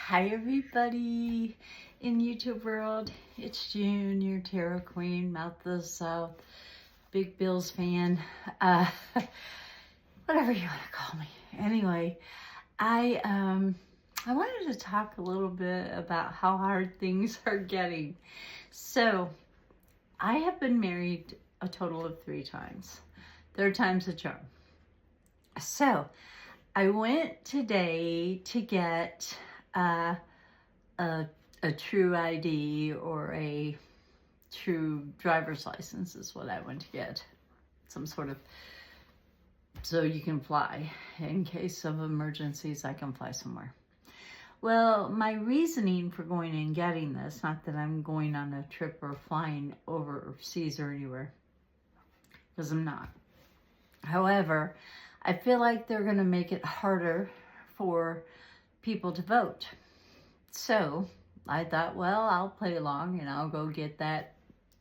Hi everybody in YouTube world. It's June, your tarot queen, mouth of the south, big Bills fan, whatever you want to call me. Anyway, I wanted to talk a little bit about how hard things are getting. So I have been married a total of 3 times. Third time's a charm. So I went today to get a true ID or a true driver's license is what I went to get. Some sort of, so you can fly. In case of emergencies, I can fly somewhere. Well, my reasoning for going and getting this, not that I'm going on a trip or flying overseas or anywhere, because I'm not. However, I feel like they're going to make it harder for people to vote. So I thought, well, I'll play along and I'll go get that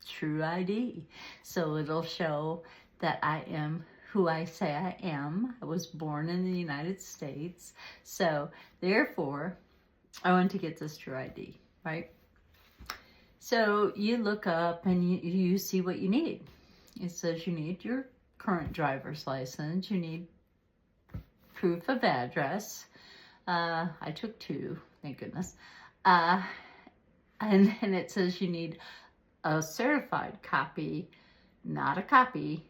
true ID. So it'll show that I am who I say I am. I was born in the United States. So therefore, I want to get this true ID, right? So you look up and you see what you need. It says you need your current driver's license. You need proof of address. I took 2, thank goodness. And then it says you need a certified copy, not a copy,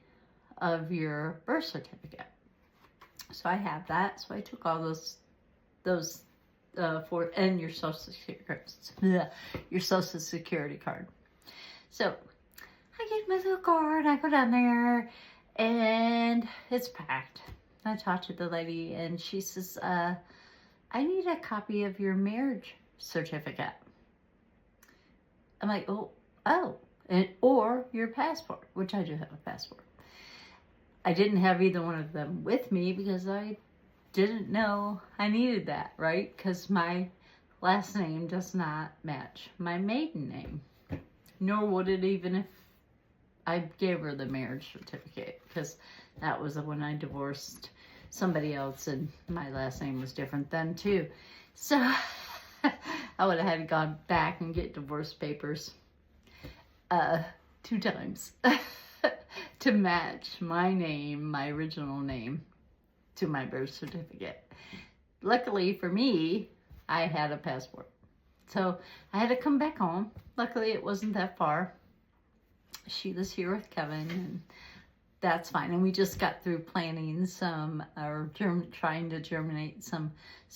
of your birth certificate. So I have that. So I took all those and your social security card. So I get my little card, I go down there, and it's packed. I talked to the lady, and she says, I need a copy of your marriage certificate. I'm like, or your passport, which I do have a passport. I didn't have either one of them with me because I didn't know I needed that, right? Because my last name does not match my maiden name, nor would it even if I gave her the marriage certificate, because that was when I divorced somebody else and my last name was different then too. So I would have had to go back and get divorce papers 2 times to match my name, my original name, to my birth certificate. Luckily for me, I had a passport. So I had to come back home. Luckily it wasn't that far. She was here with Kevin, and that's fine. And we just got through planting some, or trying to germinate some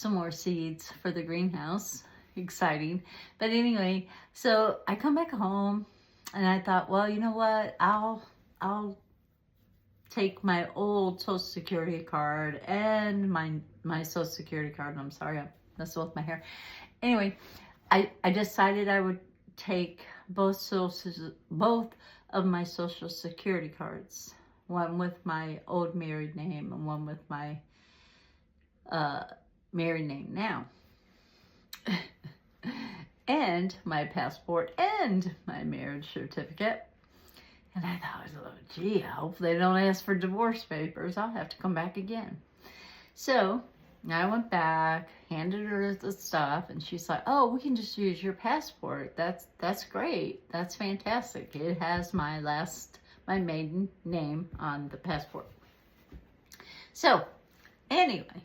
more seeds for the greenhouse. Exciting. But anyway, so I come back home, and I thought, well, you know what? I'll take my old Social Security card and my Social Security card. I'm sorry, I'm messing with my hair. Anyway, I decided I would take both of my Social Security cards, one with my old married name and one with my married name now, and my passport and my marriage certificate. And I thought, oh, gee, I hope they don't ask for divorce papers. I'll have to come back again. So I went back, handed her the stuff, and she's like, oh, we can just use your passport. That's great. That's fantastic. It has my maiden name on the passport. So anyway,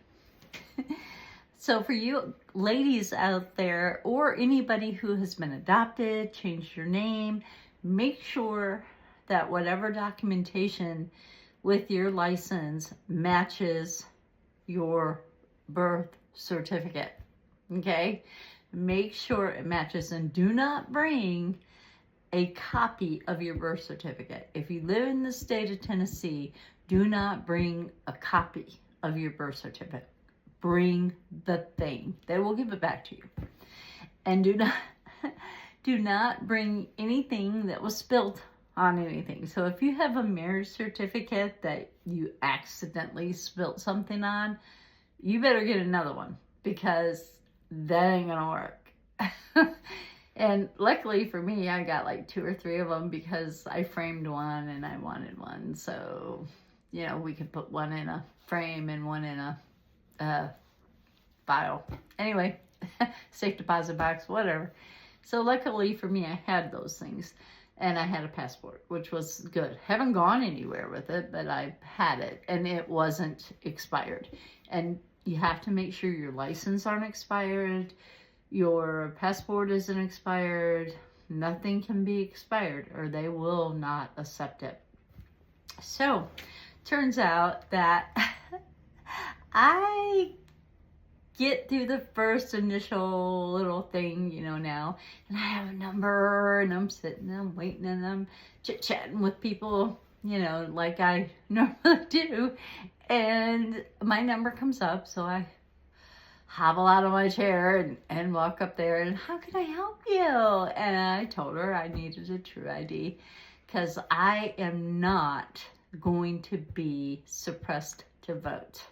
so for you ladies out there, or anybody who has been adopted, changed your name, make sure that whatever documentation with your license matches your birth certificate, okay? Make sure it matches, and do not bring a copy of your birth certificate. If you live in the state of Tennessee, do not bring a copy of your birth certificate. Bring the thing. They will give it back to you. And do not bring anything that was spilled on anything. So if you have a marriage certificate that you accidentally spilt something on, you better get another one, because that ain't gonna work. And luckily for me, I got like 2 or 3 of them, because I framed one and I wanted one. So, you know, we could put one in a frame and one in a file. Anyway, safe deposit box, whatever. So luckily for me, I had those things. And I had a passport, which was good. Haven't gone anywhere with it, but I had it. And it wasn't expired. And you have to make sure your license aren't expired. Your passport isn't expired. Nothing can be expired or they will not accept it. So, turns out that I get through the first initial little thing, now, and I have a number, and I'm sitting, I'm waiting, and I'm chit-chatting with people, like I normally do, and my number comes up, so I hobble out of my chair and walk up there, and how can I help you? And I told her I needed a true ID, because I am not going to be suppressed to vote.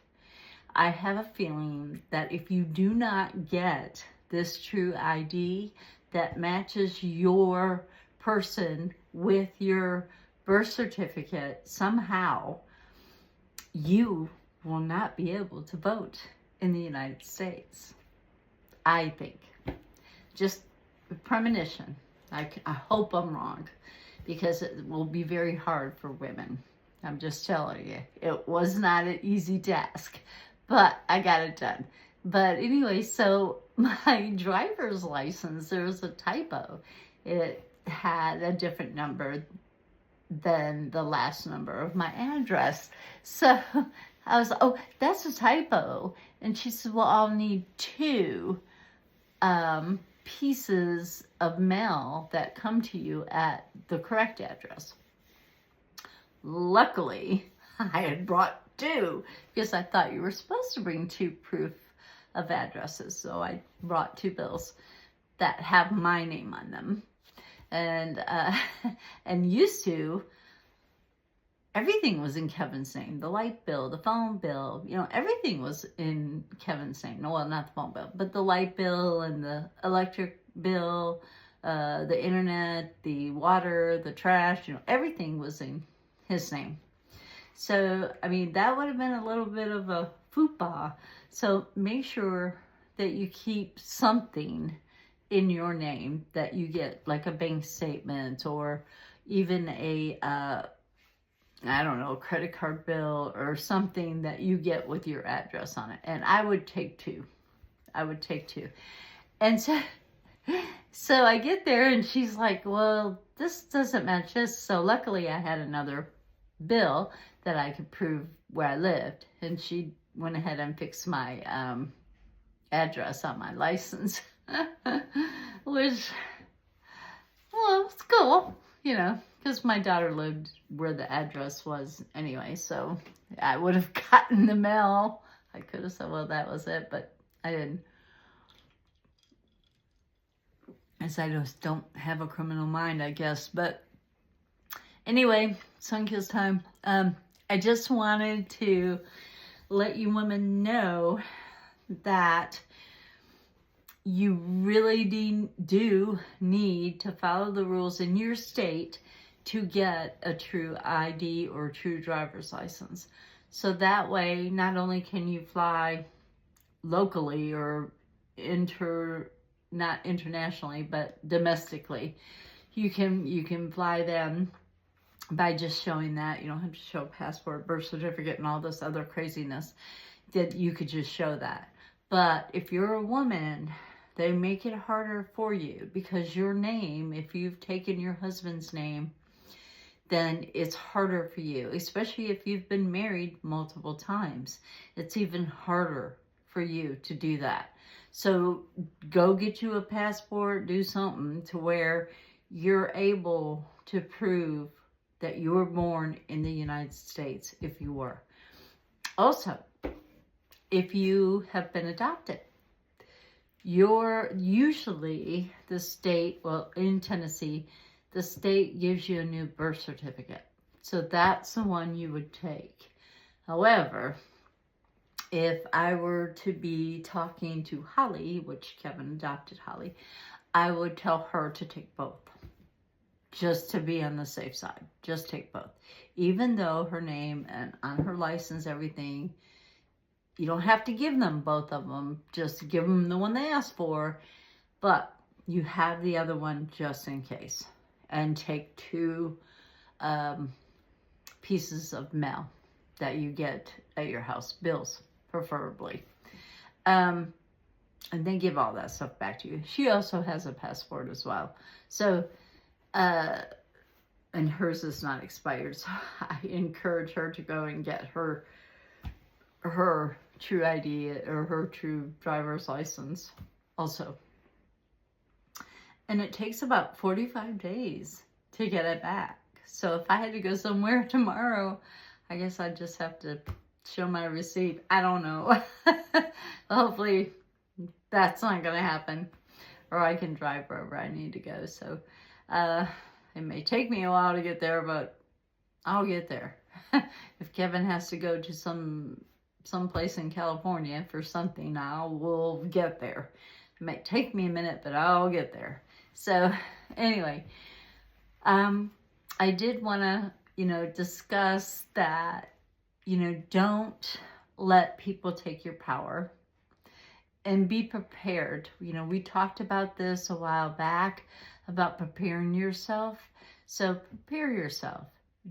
I have a feeling that if you do not get this true ID that matches your person with your birth certificate somehow, you will not be able to vote in the United States. I think. Just a premonition. I hope I'm wrong, because it will be very hard for women. I'm just telling you. It was not an easy task. But I got it done. But anyway, so my driver's license, there was a typo. It had a different number than the last number of my address. So I was like, oh, that's a typo. And she said, well, I'll need 2 pieces of mail that come to you at the correct address. Luckily, I had brought 2 because I thought you were supposed to bring 2 proof of addresses. So I brought 2 bills that have my name on them. And used to, everything was in Kevin's name. The light bill, the phone bill, everything was in Kevin's name. No, well, not the phone bill, but the light bill and the electric bill, the internet, the water, the trash, everything was in his name. So, that would have been a little bit of a fupa. So make sure that you keep something in your name that you get, like a bank statement or even a, credit card bill or something that you get with your address on it. And I would take 2. And so I get there and she's like, well, this doesn't match this. So luckily I had another bill that I could prove where I lived, and she went ahead and fixed my address on my license, which, well, it's cool, because my daughter lived where the address was anyway, so I would have gotten the mail. I could have said, well, that was it, but I didn't. As I just don't have a criminal mind, I guess, but anyway, sun-kissed time. I just wanted to let you women know that you really do need to follow the rules in your state to get a true ID or true driver's license. So that way, not only can you fly locally or not internationally, but domestically, you can fly them by just showing that. You don't have to show a passport, birth certificate, and all this other craziness. That you could just show that. But if you're a woman, they make it harder for you because your name, if you've taken your husband's name, then it's harder for you, especially if you've been married multiple times. It's even harder for you to do that. So go get you a passport, do something to where you're able to prove that you were born in the United States if you were. Also, if you have been adopted, usually the state, well, in Tennessee, the state gives you a new birth certificate. So that's the one you would take. However, if I were to be talking to Holly, which Kevin adopted Holly, I would tell her to take both. Just to be on the safe side. Just take both. Even though her name and on her license, everything You don't have to give them both of them. Just give them the one they asked for. But you have the other one just in case. And take 2 pieces of mail that you get at your house. Bills, preferably. And then give all that stuff back to you. She also has a passport as well. So, and hers is not expired. So I encourage her to go and get her true ID or her true driver's license also. And it takes about 45 days to get it back. So if I had to go somewhere tomorrow, I guess I'd just have to show my receipt. I don't know. Hopefully that's not going to happen. Or I can drive wherever I need to go. So it may take me a while to get there, but I'll get there. If Kevin has to go to some place in California for something, we'll get there. It might take me a minute, but I'll get there. So anyway, I did want to, discuss that, don't let people take your power, and be prepared. We talked about this a while back about preparing yourself. So prepare yourself.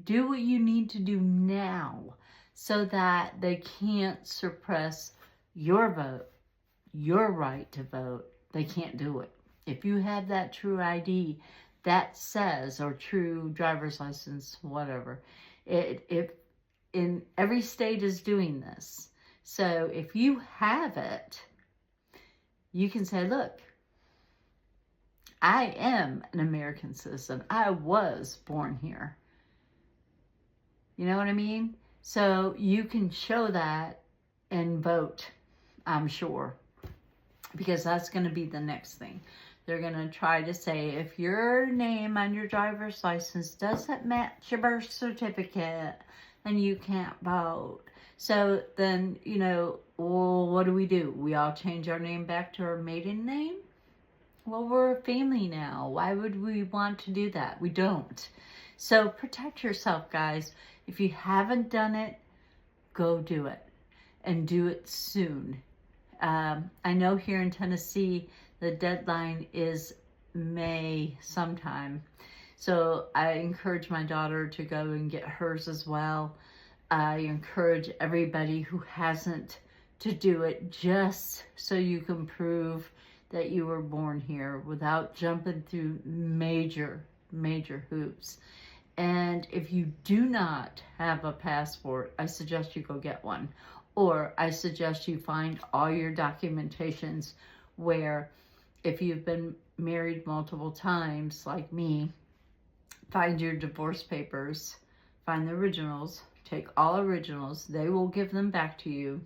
Do what you need to do now so that they can't suppress your vote, your right to vote. They can't do it. If you have that true ID that says, or true driver's license, whatever, if in every state is doing this. So if you have it, you can say, look, I am an American citizen. I was born here. You know what I mean? So you can show that and vote, I'm sure, because that's going to be the next thing. They're going to try to say, if your name on your driver's license doesn't match your birth certificate, then you can't vote. So then, well, what do? We all change our name back to our maiden name? Well, we're a family now. Why would we want to do that? We don't. So protect yourself, guys. If you haven't done it, go do it. And do it soon. I know here in Tennessee, the deadline is May sometime. So I encourage my daughter to go and get hers as well. I encourage everybody who hasn't to do it, just so you can prove that you were born here without jumping through major hoops. And if you do not have a passport, I suggest you go get one. Or I suggest you find all your documentations where, if you've been married multiple times, like me, find your divorce papers, find the originals, take all originals, they will give them back to you,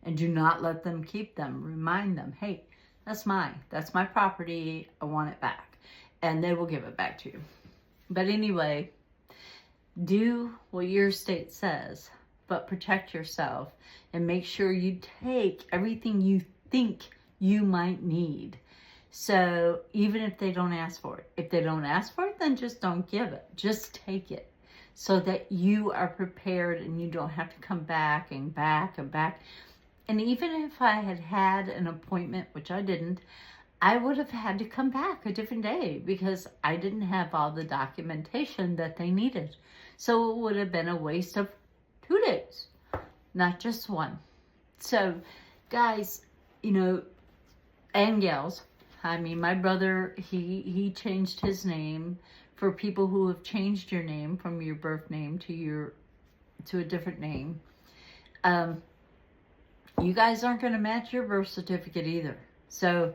and do not let them keep them. Remind them, hey, that's mine. That's my property. I want it back. And they will give it back to you. But anyway, do what your state says, but protect yourself and make sure you take everything you think you might need. So even if they don't ask for it, if they don't ask for it, then just don't give it. Just take it so that you are prepared and you don't have to come back and back and back. And even if I had had an appointment, which I didn't, I would have had to come back a different day because I didn't have all the documentation that they needed. So it would have been a waste of 2 days, not just one. So guys, and gals, my brother, he changed his name. For people who have changed your name from your birth name to a different name, you guys aren't going to match your birth certificate either. So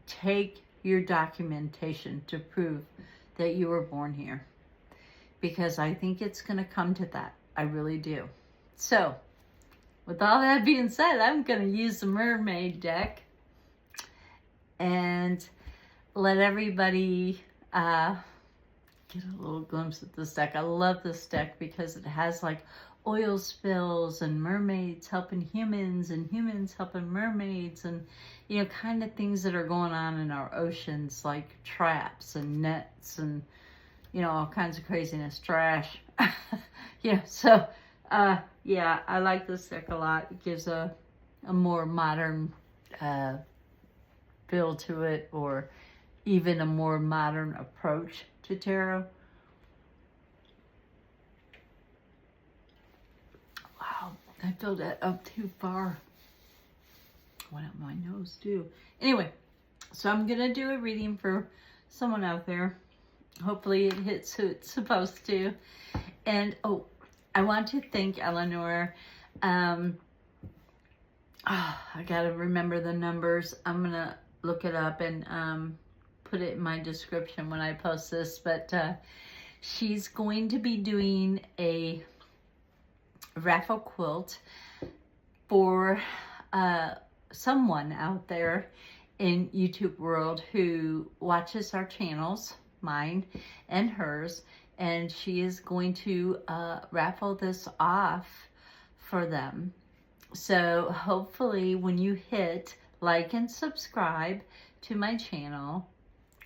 take your documentation to prove that you were born here, because I think it's going to come to that. I really do. So with all that being said, I'm going to use the mermaid deck and let everybody get a little glimpse at this deck. I love this deck because it has like oil spills and mermaids helping humans and humans helping mermaids, and kind of things that are going on in our oceans, like traps and nets and all kinds of craziness, trash. So Yeah, I like this deck a lot. It gives a more modern feel to it, or even a more modern approach to tarot. Wow, I filled that up too far. Went up my nose too. Anyway, so I'm gonna do a reading for someone out there. Hopefully it hits who it's supposed to. And oh, I want to thank Eleanor. I gotta remember the numbers. I'm gonna look it up and put it in my description when I post this. But she's going to be doing a raffle quilt for someone out there in YouTube world who watches our channels, mine and hers, and she is going to raffle this off for them. So hopefully when you hit like and subscribe to my channel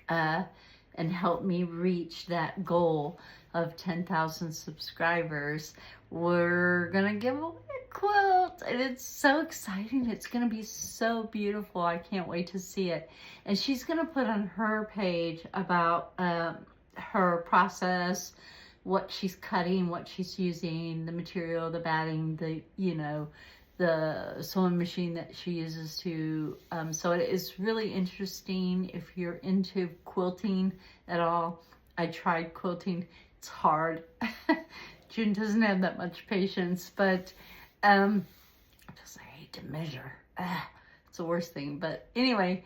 and help me reach that goal of 10,000 subscribers, we're gonna give away a quilt, and it's so exciting. It's gonna be so beautiful. I can't wait to see it. And she's gonna put on her page about her process, what she's cutting, what she's using, the material, the batting, the the sewing machine that she uses to, so it is really interesting if you're into quilting at all. I tried quilting. It's hard. June doesn't have that much patience, but just I hate to measure. It's the worst thing. But anyway,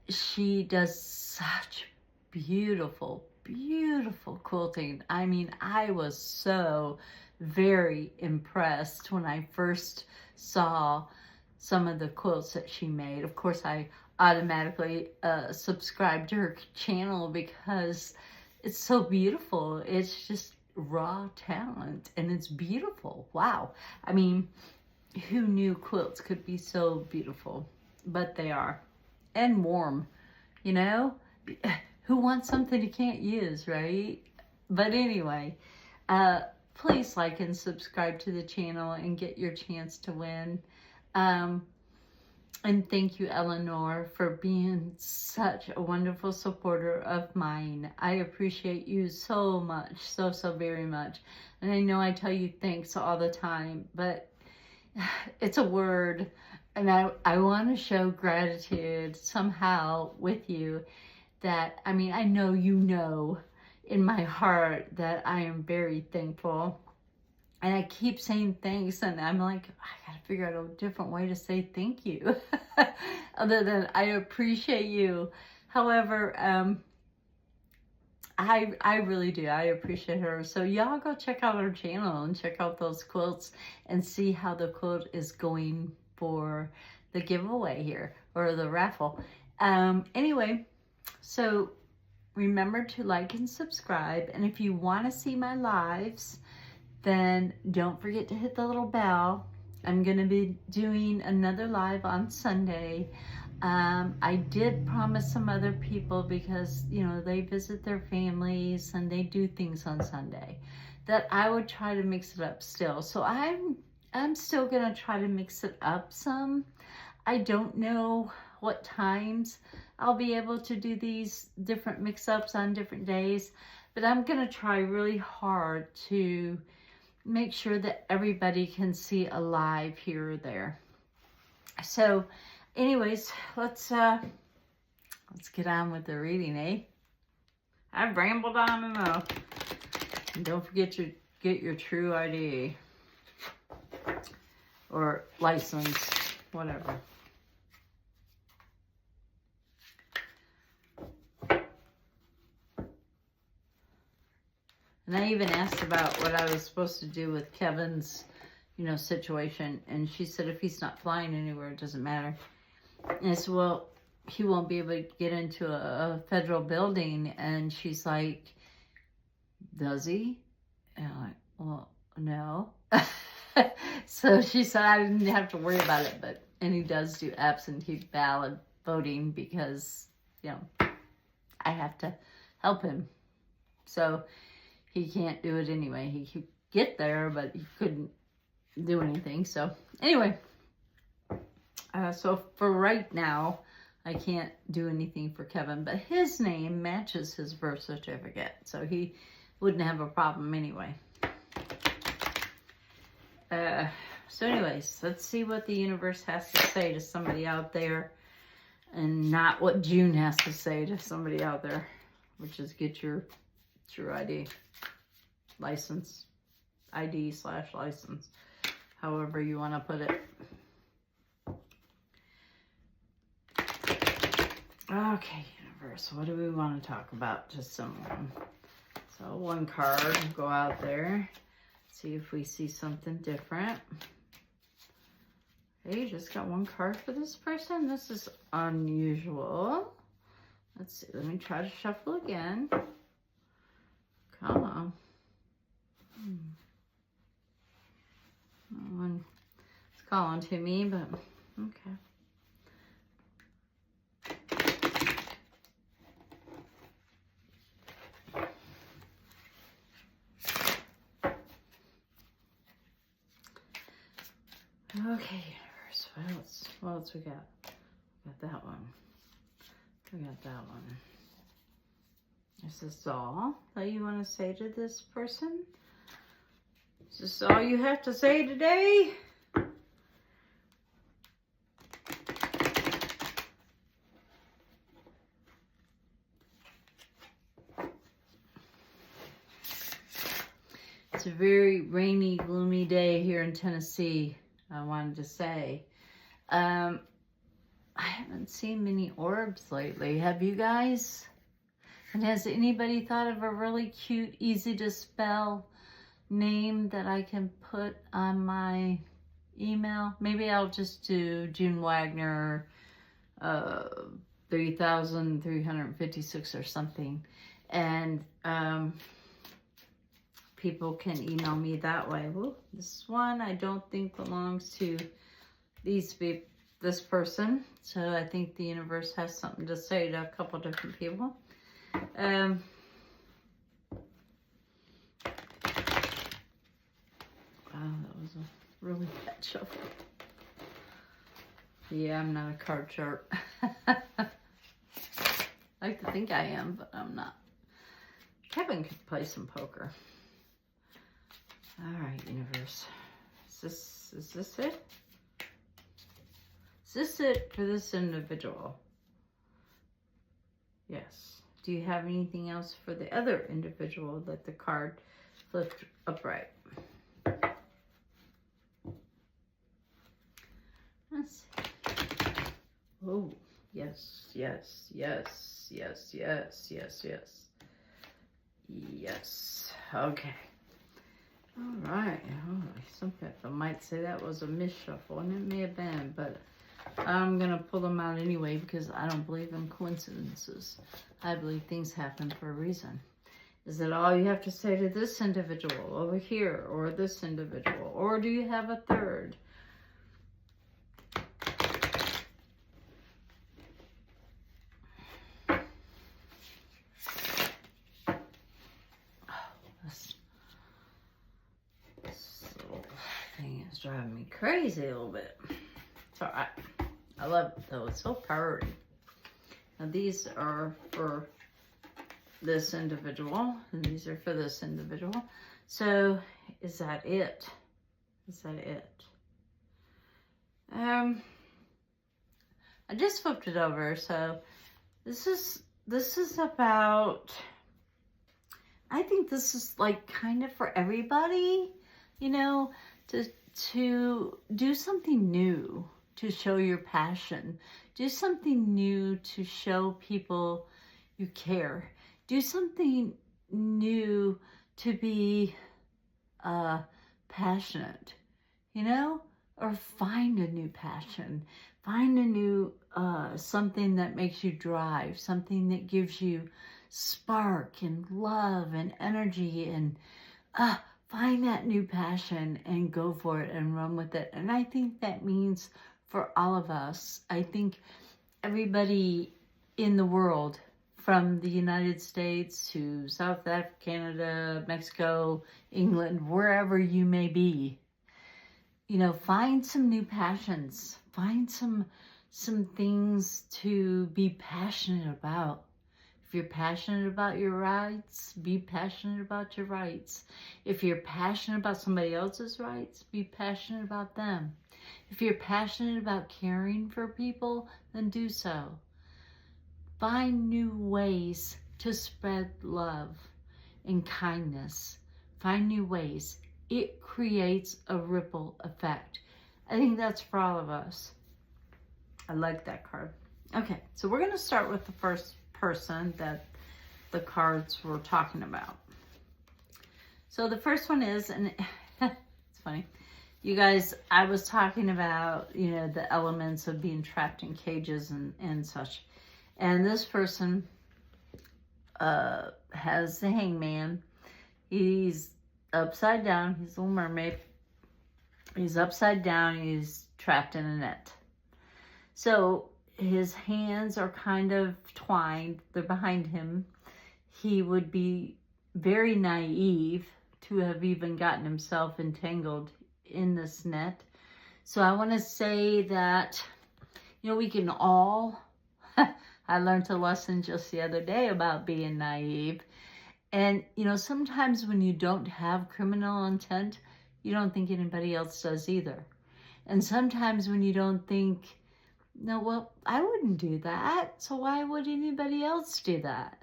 she does such beautiful, beautiful quilting. I mean, I was so very impressed when I first saw some of the quilts that she made. Of course, I automatically subscribed to her channel because it's so beautiful. It's just raw talent, and it's beautiful. Wow. I mean, who knew quilts could be so beautiful? But they are. And warm, you know? Who wants something you can't use, right? But anyway, please like and subscribe to the channel and get your chance to win. And thank you, Eleanor, for being such a wonderful supporter of mine. I appreciate you so much, so very much. And I know I tell you thanks all the time, but it's a word. And I want to show gratitude somehow with you that, I mean, I know you know in my heart that I am very thankful. And I keep saying thanks, and I'm like, I gotta figure out a different way to say thank you other than I appreciate you. However, I really do. I appreciate her. So y'all go check out her channel and check out those quilts and see how the quilt is going for the giveaway here, or the raffle. Anyway, so remember to like and subscribe. And if you want to see my lives, then don't forget to hit the little bell. I'm going to be doing another live on Sunday. I did promise some other people, because, you know, they visit their families and they do things on Sunday, that I would try to mix it up still. So I'm still going to try to mix it up some. I don't know what times I'll be able to do these different mix-ups on different days, but I'm going to try really hard to make sure that everybody can see a live here or there. So anyways, let's get on with the reading, eh? I've rambled on enough. And don't forget to get your true ID or license, whatever. And I even asked about what I was supposed to do with Kevin's, you know, situation. And she said, if he's not flying anywhere, it doesn't matter. And I said, well, he won't be able to get into a federal building. And she's like, does he? And I'm like, well, no. So she said I didn't have to worry about it. And he does do absentee ballot voting because, you know, I have to help him. So he can't do it anyway. He get there, but he couldn't do anything. So anyway, so for right now, I can't do anything for Kevin, but his name matches his birth certificate, so he wouldn't have a problem anyway. So anyways, let's see what the universe has to say to somebody out there, and not what June has to say to somebody out there, which is get your ID, license, ID/license, however you want to put it. Okay, universe, what do we want to talk about to someone? So one card, go out there, see if we see something different. Okay, you just got one card for this person. This is unusual. Let's see, let me try to shuffle again. Come on. That one is calling to me, but okay. Okay, universe, what else? What else we got? We got that one. We got that one. Is this all that you want to say to this person? Is this all you have to say today? It's a very rainy, gloomy day here in Tennessee, I wanted to say. I haven't seen many orbs lately. Have you guys? And has anybody thought of a really cute, easy to spell name that I can put on my email? Maybe I'll just do June Wagner 3356 or something. And people can email me that way. Ooh, this one I don't think belongs to this person. So I think the universe has something to say to a couple different people. Wow, that was a really bad shuffle. Yeah, I'm not a card sharp. I like to think I am, but I'm not. Kevin could play some poker. All right, universe. Is this it? Is this it for this individual? Yes. Do you have anything else for the other individual that the card flipped upright? Let's see. Oh, yes, yes, yes, yes, yes, yes, yes. Yes. Okay. All right. Oh, some people might say that was a misshuffle, and it may have been, but I'm going to pull them out anyway because I don't believe in coincidences. I believe things happen for a reason. Is that all you have to say to this individual over here, or this individual? Or do you have a third? This little thing is driving me crazy a little bit. It's all right. I love it though. It's so powery. Now these are for this individual, and these are for this individual. So is that it? Is that it? I just flipped it over. So this is about, I think this is like kind of for everybody, you know, to do something new, to show your passion, do something new to show people you care, do something new to be passionate, you know, or find a new passion, find a new something that makes you drive, something that gives you spark and love and energy, and find that new passion and go for it and run with it. And I think that means for all of us, I think everybody in the world from the United States to South Africa, Canada, Mexico, England, wherever you may be. You know, find some new passions. Find some things to be passionate about. If you're passionate about your rights, be passionate about your rights. If you're passionate about somebody else's rights, be passionate about them. If you're passionate about caring for people, then do so. Find new ways to spread love and kindness. Find new ways. It creates a ripple effect. I think that's for all of us. I like that card. Okay, so we're going to start with the first person that the cards were talking about. So the first one is, and it's funny, you guys, I was talking about, you know, the elements of being trapped in cages and such. And this person has the Hangman. He's upside down. He's a little mermaid. He's upside down. He's trapped in a net. So his hands are kind of twined. They're behind him. He would be very naive to have even gotten himself entangled in this net. So I want to say that, you know, we can all, I learned a lesson just the other day about being naive. And, you know, sometimes when you don't have criminal intent, you don't think anybody else does either. And sometimes when you don't think, no, well, I wouldn't do that, so why would anybody else do that?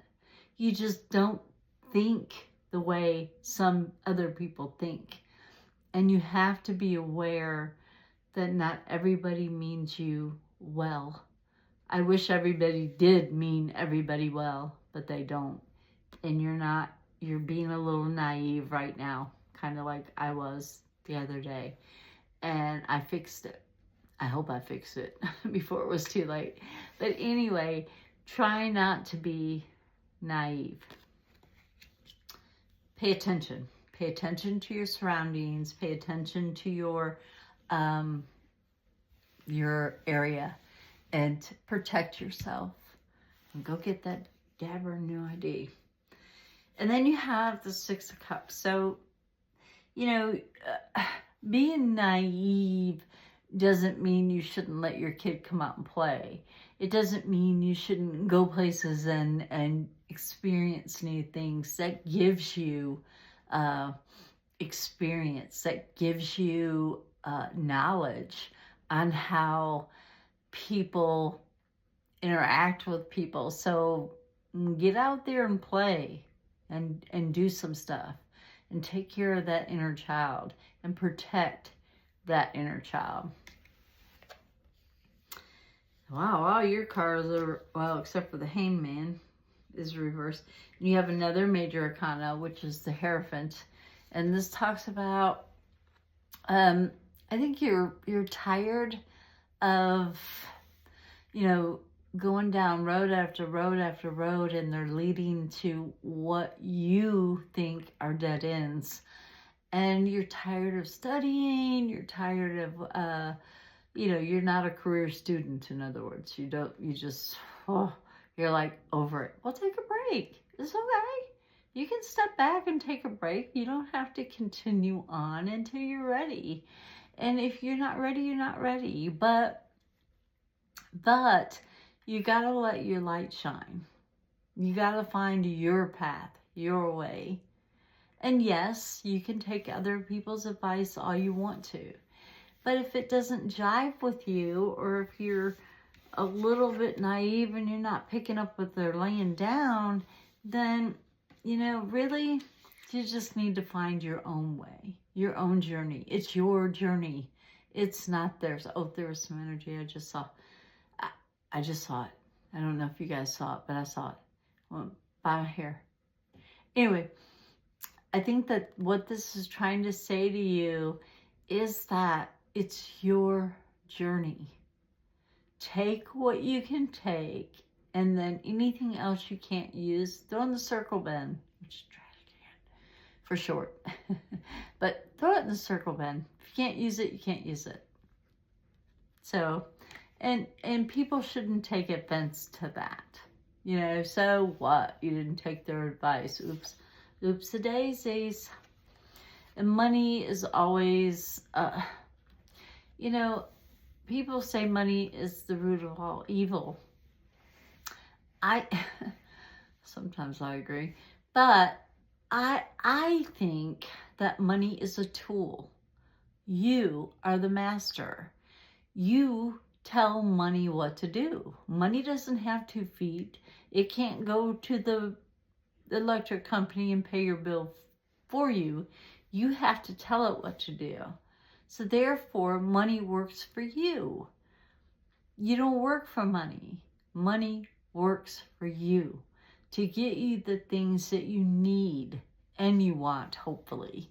You just don't think the way some other people think. And you have to be aware that not everybody means you well. I wish everybody did mean everybody well, but they don't. And you're being a little naive right now, kind of like I was the other day. And I fixed it. I hope I fixed it before it was too late. But anyway, try not to be naive. Pay attention. Pay attention to your surroundings. Pay attention to your area, and protect yourself. And go get that dabber new ID. And then you have the Six of Cups. So, you know, being naive doesn't mean you shouldn't let your kid come out and play. It doesn't mean you shouldn't go places and experience new things. That gives you experience. That gives you knowledge on how people interact with people. So get out there and play and do some stuff and take care of that inner child and protect that inner child. Wow, all your cards are, well, except for the Hangman is reversed. And you have another major arcana, which is the Hierophant. And this talks about, I think you're tired of, you know, going down road after road after road, and they're leading to what you think are dead ends. And you're tired of studying, you're tired of, you know, you're not a career student, in other words. You're like over it. Well, take a break. It's okay. You can step back and take a break. You don't have to continue on until you're ready. And if you're not ready, you're not ready. But you gotta let your light shine. You gotta find your path, your way. And yes, you can take other people's advice all you want to. But if it doesn't jive with you, or if you're a little bit naive and you're not picking up what they're laying down, then, you know, really, you just need to find your own way, your own journey. It's your journey. It's not theirs. Oh, there was some energy I just saw. I just saw it. I don't know if you guys saw it, but I saw it. Well, by my hair. Anyway, I think that what this is trying to say to you is that it's your journey. Take what you can take, and then anything else you can't use, throw in the circle bin, which is trash can for short. But throw it in the circle bin. If you can't use it, you can't use it. So, and people shouldn't take offense to that. You know, so what? You didn't take their advice. Oops. Oops-a-daisies. And money is always, you know, people say money is the root of all evil. Sometimes I agree, but I think that money is a tool. You are the master. You tell money what to do. Money doesn't have 2 feet. It can't go to the electric company and pay your bill for you. You have to tell it what to do. So therefore, money works for you. You don't work for money. Money works for you to get you the things that you need and you want, hopefully.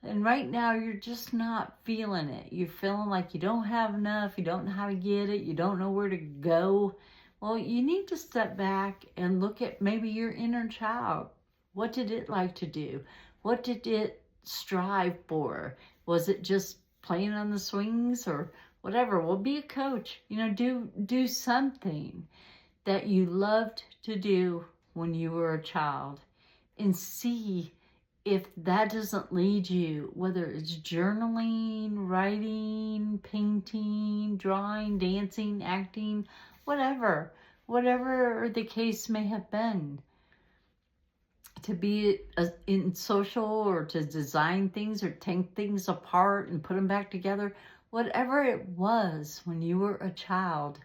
And right now, you're just not feeling it. You're feeling like you don't have enough. You don't know how to get it. You don't know where to go. Well, you need to step back and look at maybe your inner child. What did it like to do? What did it strive for? Was it just playing on the swings or whatever? Well, be a coach. You know, do something that you loved to do when you were a child and see if that doesn't lead you, whether it's journaling, writing, painting, drawing, dancing, acting, whatever the case may have been, to be in social or to design things or take things apart and put them back together, whatever it was when you were a child,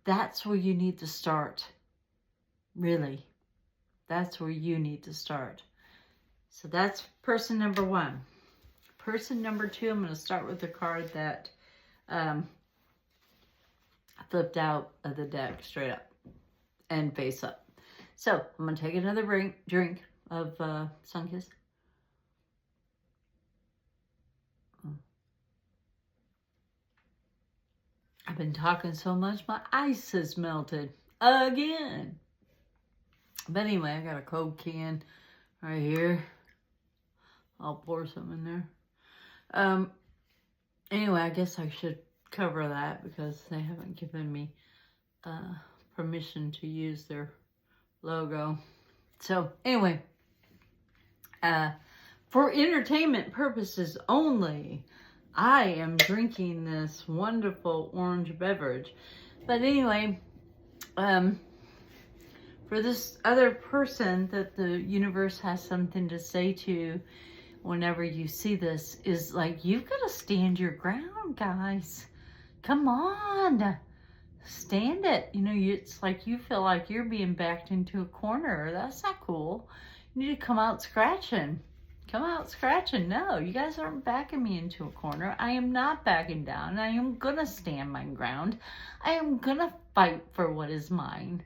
that's where you need to start. Really, that's where you need to start. So that's person number 1. Person number 2, I'm going to start with the card that flipped out of the deck straight up and face up. So I'm going to take another drink of Sunkiss. I've been talking so much, my ice has melted again. But anyway, I got a Coke can right here. I'll pour some in there. Anyway, I guess I should cover that because they haven't given me permission to use their logo. So anyway, for entertainment purposes only, I am drinking this wonderful orange beverage. But anyway, for this other person that the universe has something to say to whenever you see this is like, you've got to stand your ground, guys. Come on. Stand it. You know, it's like you feel like you're being backed into a corner. That's not cool. You need to come out scratching. Come out scratching. No, you guys aren't backing me into a corner. I am not backing down. I am going to stand my ground. I am going to fight for what is mine.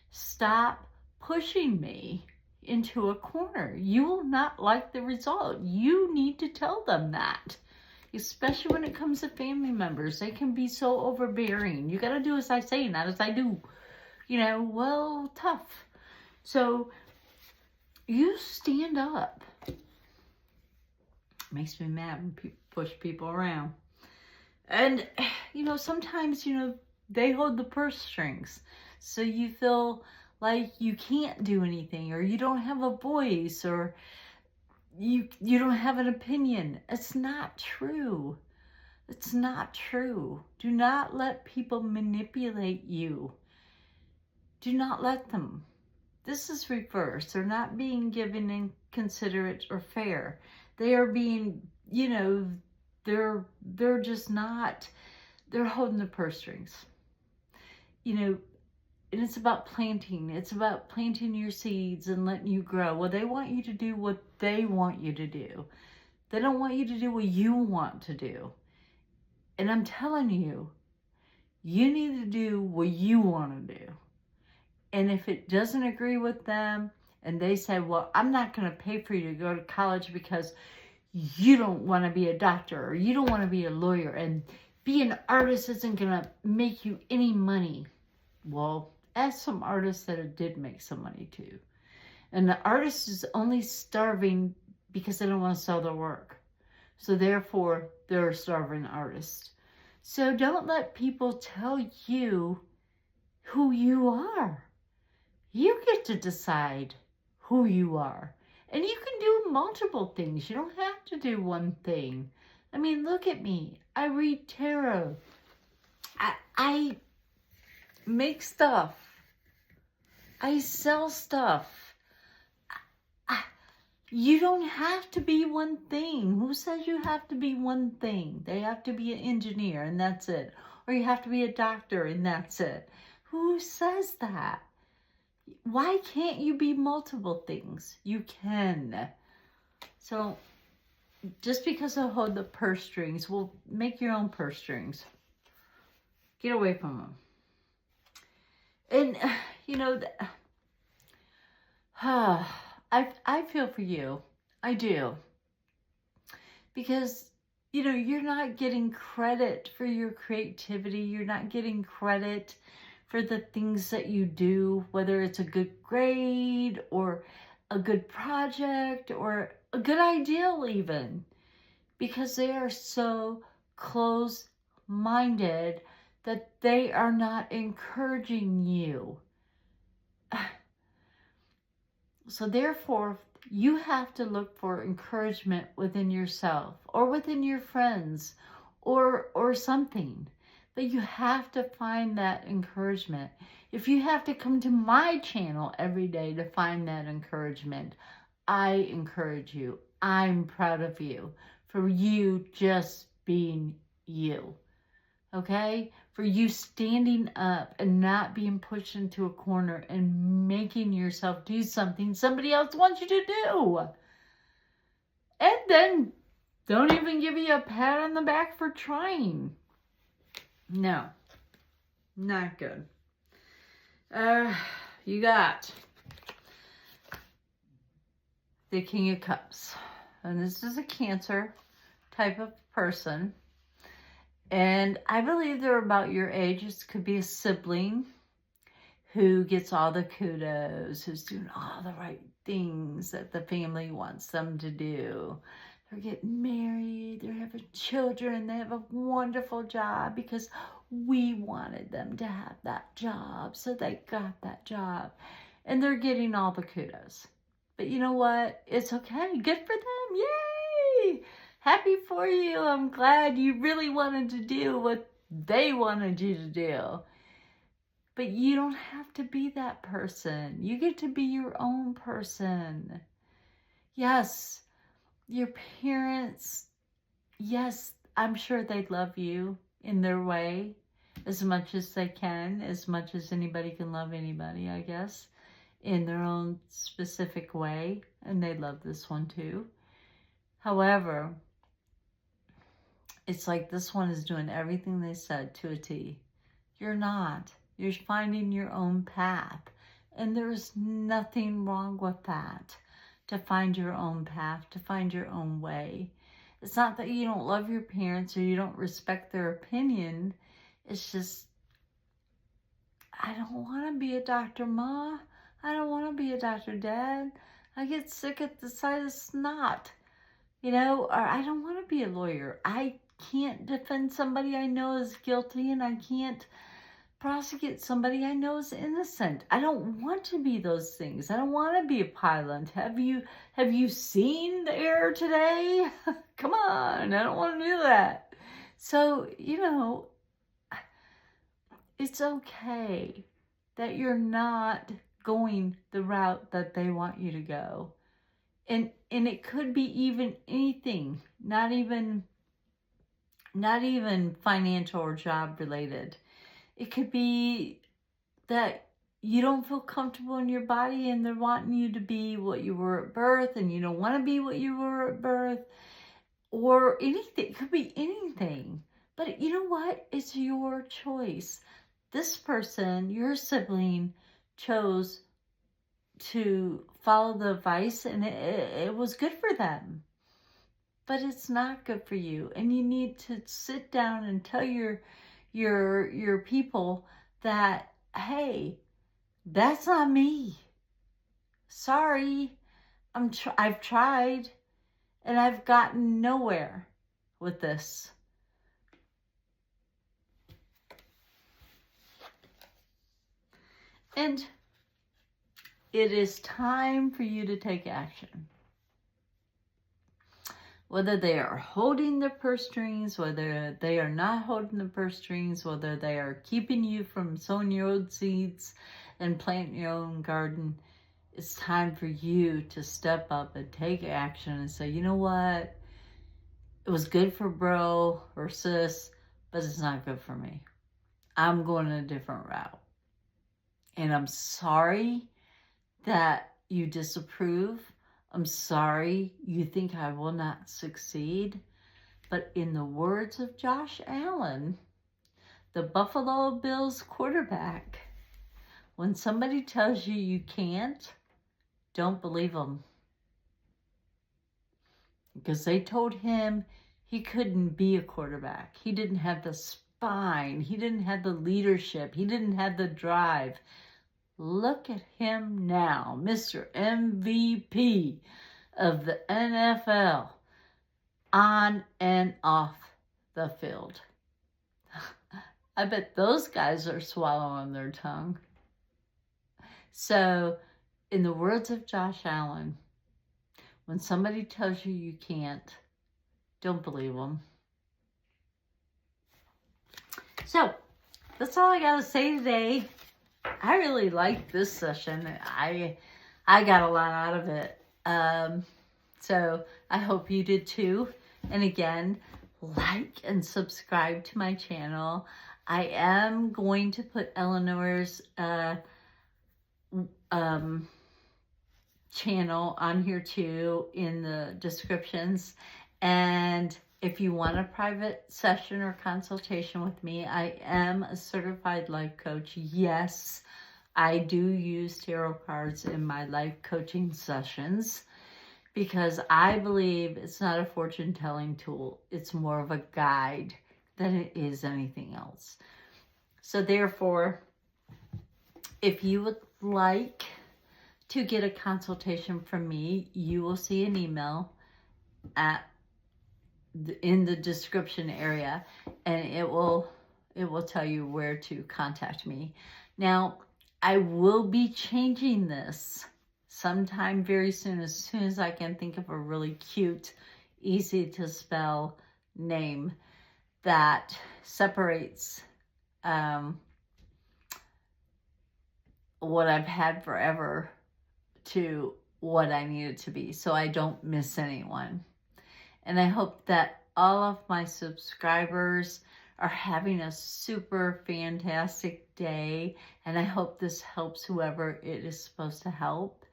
Stop pushing me into a corner. You will not like the result. You need to tell them that. Especially when it comes to family members. They can be so overbearing. You got to do as I say, not as I do. You know, well, tough. So, you stand up. Makes me mad when people push people around. And, you know, sometimes, you know, they hold the purse strings. So you feel like you can't do anything, or you don't have a voice, or you don't have an opinion. It's not true. It's not true. Do not let people manipulate you. Do not let them. This is reverse. They're not being given inconsiderate or fair. They are being, you know, they're just not, they're holding the purse strings. You know, and it's about planting. It's about planting your seeds and letting you grow. Well, they want you to do what they want you to do. They don't want you to do what you want to do. And I'm telling you, you need to do what you want to do. And if it doesn't agree with them, and they say, well, I'm not going to pay for you to go to college because you don't want to be a doctor, or you don't want to be a lawyer, and being an artist isn't going to make you any money. Well, ask some artists that did make some money too. And the artist is only starving because they don't want to sell their work. So therefore, they're a starving artist. So don't let people tell you who you are. You get to decide who you are. And you can do multiple things. You don't have to do one thing. I mean, look at me. I read tarot. I make stuff. I sell stuff. You don't have to be one thing. Who says you have to be one thing? They have to be an engineer and that's it. Or you have to be a doctor and that's it. Who says that? Why can't you be multiple things? You can. So just because I hold the purse strings, well, make your own purse strings. Get away from them. And, you know, I feel for you. I do. Because, you know, you're not getting credit for your creativity. You're not getting credit for the things that you do, whether it's a good grade or a good project or a good ideal even, because they are so close-minded that they are not encouraging you. So therefore, you have to look for encouragement within yourself or within your friends or something. But you have to find that encouragement. If you have to come to my channel every day to find that encouragement, I encourage you. I'm proud of you for you just being you. Okay? For you standing up and not being pushed into a corner and making yourself do something somebody else wants you to do. And then don't even give you a pat on the back for trying. No, not good. You got the King of Cups. And this is a Cancer type of person. And I believe they're about your age. This could be a sibling who gets all the kudos, who's doing all the right things that the family wants them to do. They're getting married, they're having children, they have a wonderful job because we wanted them to have that job, so they got that job. And they're getting all the kudos. But you know what? It's okay. Good for them. Yay! Happy for you. I'm glad you really wanted to do what they wanted you to do. But you don't have to be that person. You get to be your own person. Yes, your parents, yes, I'm sure they love you in their way as much as they can, as much as anybody can love anybody, I guess, in their own specific way. And they love this one too. However, it's like this one is doing everything they said to a T. You're not. You're finding your own path. And there's nothing wrong with that. To find your own path, to find your own way. It's not that you don't love your parents or you don't respect their opinion. It's just, I don't want to be a Dr. Ma. I don't want to be a Dr. Dad. I get sick at the sight of snot. You know, or I don't want to be a lawyer. I can't defend somebody I know is guilty, and I can't prosecute somebody I know is innocent. I don't want to be those things. I don't want to be a pilot. Have you seen the air today? Come on, I don't want to do that. So, you know, it's okay that you're not going the route that they want you to go. And it could be even anything, not even financial or job related. It could be that you don't feel comfortable in your body and they're wanting you to be what you were at birth and you don't want to be what you were at birth, or anything. It could be anything. But you know what? It's your choice. This person, your sibling, chose to follow the advice and it was good for them. But it's not good for you. And you need to sit down and tell your people that, hey, that's not me. Sorry. I've tried and I've gotten nowhere with this. And it is time for you to take action. Whether they are holding the purse strings, whether they are not holding the purse strings, whether they are keeping you from sowing your own seeds and planting your own garden, it's time for you to step up and take action and say, you know what? It was good for bro or sis, but it's not good for me. I'm going a different route. And I'm sorry that you disapprove. I'm sorry you think I will not succeed. But in the words of Josh Allen, the Buffalo Bills quarterback, when somebody tells you you can't, don't believe them. Because they told him he couldn't be a quarterback. He didn't have the spine. He didn't have the leadership. He didn't have the drive. Look at him now, Mr. MVP of the NFL, on and off the field. I bet those guys are swallowing their tongue. So, in the words of Josh Allen, when somebody tells you you can't, don't believe them. So, that's all I got to say today. I really liked this session. I got a lot out of it. So I hope you did too. And again, like and subscribe to my channel. I am going to put Eleanor's channel on here too in the descriptions. And if you want a private session or consultation with me, I am a certified life coach. Yes, I do use tarot cards in my life coaching sessions because I believe it's not a fortune telling tool. It's more of a guide than it is anything else. So therefore, if you would like to get a consultation from me, you will see an email in the description area, and it will tell you where to contact me. Now, I will be changing this sometime very soon as I can think of a really cute, easy to spell name that separates what I've had forever to what I need it to be, so I don't miss anyone. And I hope that all of my subscribers are having a super fantastic day. And I hope this helps whoever it is supposed to help.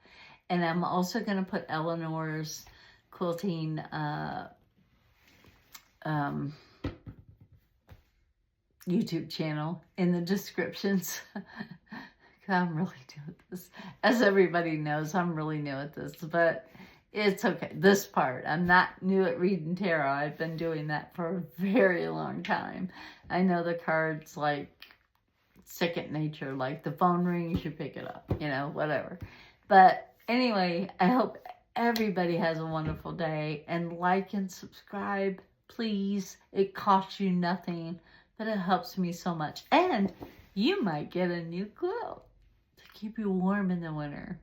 And I'm also going to put Eleanor's quilting YouTube channel in the descriptions. I'm really new at this. As everybody knows, I'm really new at this. But it's okay. This part, I'm not new at reading tarot. I've been doing that for a very long time. I know the cards like second nature, like the phone rings, you pick it up, whatever. But anyway, I hope everybody has a wonderful day, and like and subscribe, please. It costs you nothing, but it helps me so much. And you might get a new quilt to keep you warm in the winter,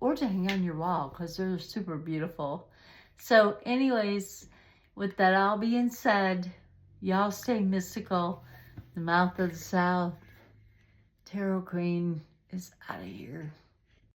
or to hang on your wall, because they're super beautiful. So anyways, with that all being said, y'all stay mystical. The mouth of the South, Tarot Queen, is out of here.